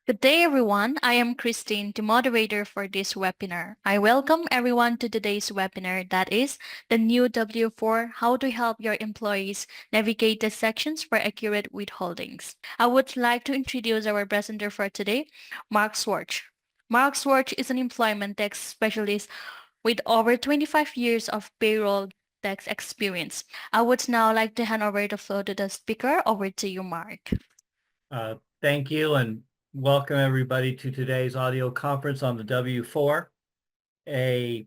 Good day, everyone. I am Christine, the moderator for this webinar. I welcome everyone to today's webinar, that is the new W4, How to Help Your Employees Navigate the Sections for Accurate Withholdings. I would like to introduce our presenter for today, Mark Swartz. Mark Swartz is an employment tax specialist with over 25 years of payroll tax experience. I would now like to hand over the floor to the speaker. Over to you, Mark. Thank you, and welcome everybody to today's audio conference on the W4, a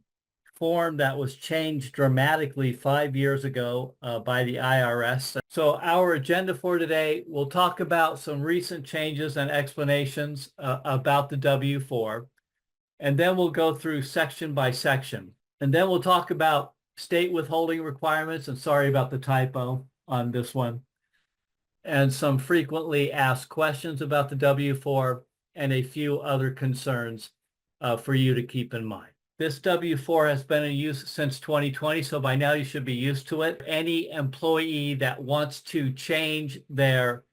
form that was changed dramatically 5 years ago by the IRS. So our agenda for today, we'll talk about some recent changes and explanations about the W4, and then we'll go through section by section. And then we'll talk about state withholding requirements, and sorry about the typo on this one, and some frequently asked questions about the W4 and a few other concerns for you to keep in mind. This W4 has been in use since 2020, so by now you should be used to it. Any employee that wants to change their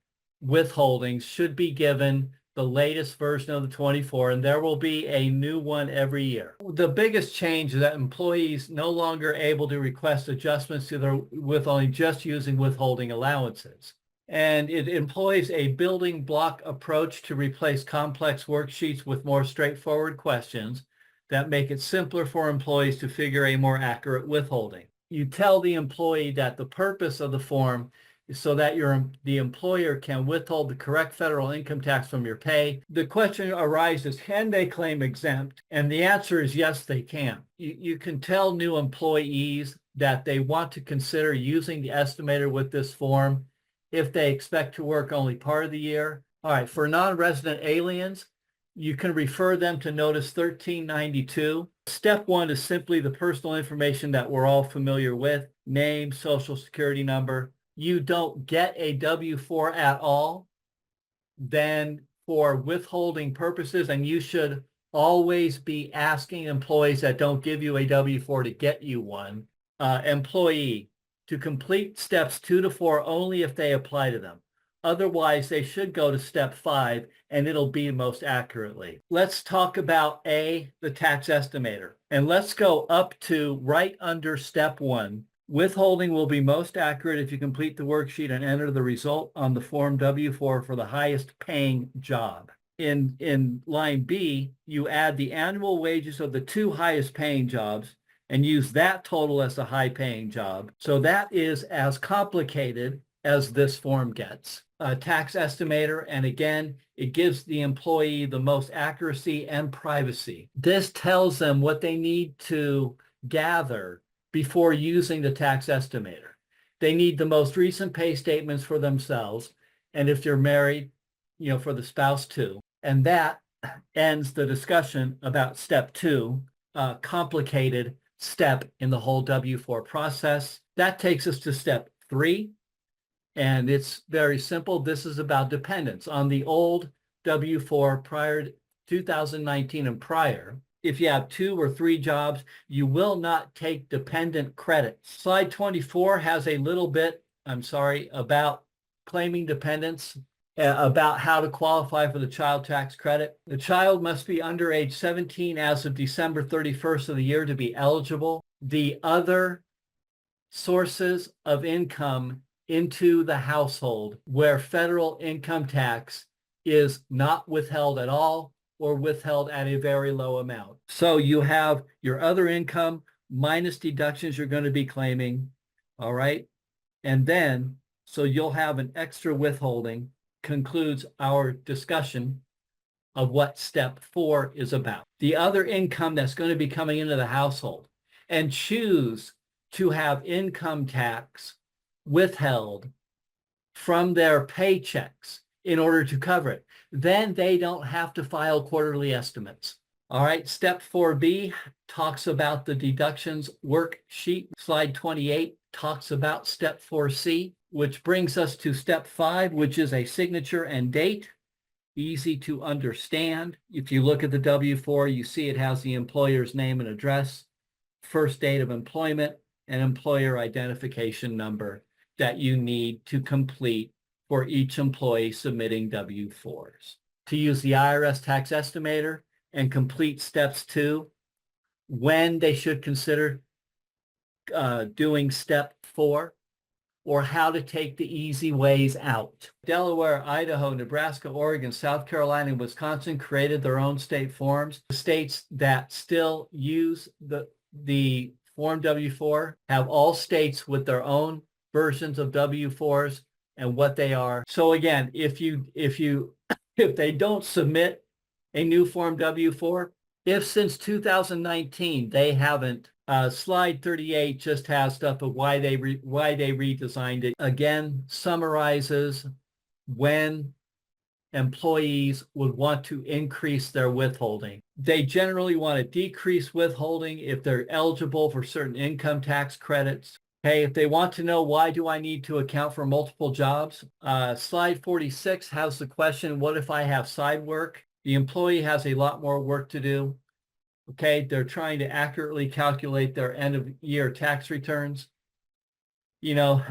withholdings should be given the latest version of the 24, and there will be a new one every year. The biggest change is that employees no longer able to request adjustments to their withholding just using withholding allowances. And it employs a building block approach to replace complex worksheets with more straightforward questions that make it simpler for employees to figure a more accurate withholding. You tell the employee that the purpose of the form is so that the employer can withhold the correct federal income tax from your pay. The question arises, can they claim exempt? And the answer is yes, they can. You can tell new employees that they want to consider using the estimator with this form if they expect to work only part of the year. All right, for non-resident aliens, you can refer them to Notice 1392. Step 1 is simply the personal information that we're all familiar with, name, social security number. You don't get a W4 at all, then for withholding purposes, and you should always be asking employees that don't give you a W4 to get you one. Employee, to complete steps 2 to 4 only if they apply to them. Otherwise, they should go to step 5 and it'll be most accurately. Let's talk about the tax estimator. And let's go up to right under step 1. Withholding will be most accurate if you complete the worksheet and enter the result on the form W4 for the highest paying job. In line B, you add the annual wages of the 2 highest paying jobs and use that total as the high paying job. So that is as complicated as this form gets. A tax estimator, and again, it gives the employee the most accuracy and privacy. This tells them what they need to gather before using the tax estimator. They need the most recent pay statements for themselves, and if you're married, for the spouse too. And that ends the discussion about step 2, complicated step in the whole W4 process. That takes us to step 3, and it's very simple. This is about dependents. On the old W4 prior to 2019 and prior, if you have 2 or 3 jobs, you will not take dependent credits. Slide 24 has a little bit, about claiming dependents, about how to qualify for the child tax credit. The child must be under age 17 as of December 31st of the year to be eligible. The other sources of income into the household where federal income tax is not withheld at all or withheld at a very low amount. So you have your other income minus deductions you're going to be claiming, all right? And then, so you'll have an extra withholding. Concludes our discussion of what step 4 is about. The other income that's going to be coming into the household, and choose to have income tax withheld from their paychecks in order to cover it. Then they don't have to file quarterly estimates. All right, step 4B talks about the deductions worksheet. Slide 28 talks about step 4C, which brings us to step 5, which is a signature and date. Easy to understand. If you look at the W4, you see it has the employer's name and address, first date of employment, and employer identification number that you need to complete for each employee submitting W4s. to use the IRS tax estimator and complete steps 2, when they should consider doing step 4, or how to take the easy ways out. Delaware, Idaho, Nebraska, Oregon, South Carolina, and Wisconsin created their own state forms. The states that still use the Form W-4 have all states with their own versions of W-4s and what they are. So again, if they don't submit a new Form W-4, if since 2019 they haven't, slide 38 just has stuff of why they redesigned it. Again, summarizes when employees would want to increase their withholding. They generally want to decrease withholding if they're eligible for certain income tax credits. Okay, if they want to know why do I need to account for multiple jobs, slide 46 has the question, what if I have side work? The employee has a lot more work to do. Okay, they're trying to accurately calculate their end of year tax returns. You know,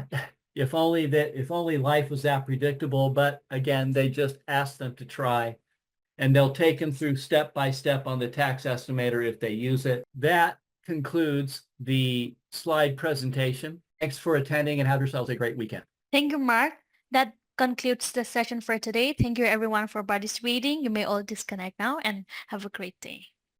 if only life was that predictable, but again, they just ask them to try, and they'll take them through step by step on the tax estimator if they use it. That concludes the slide presentation. Thanks for attending, and have yourselves a great weekend. Thank you, Mark. That concludes the session for today. Thank you everyone for participating. You may all disconnect now and have a great day.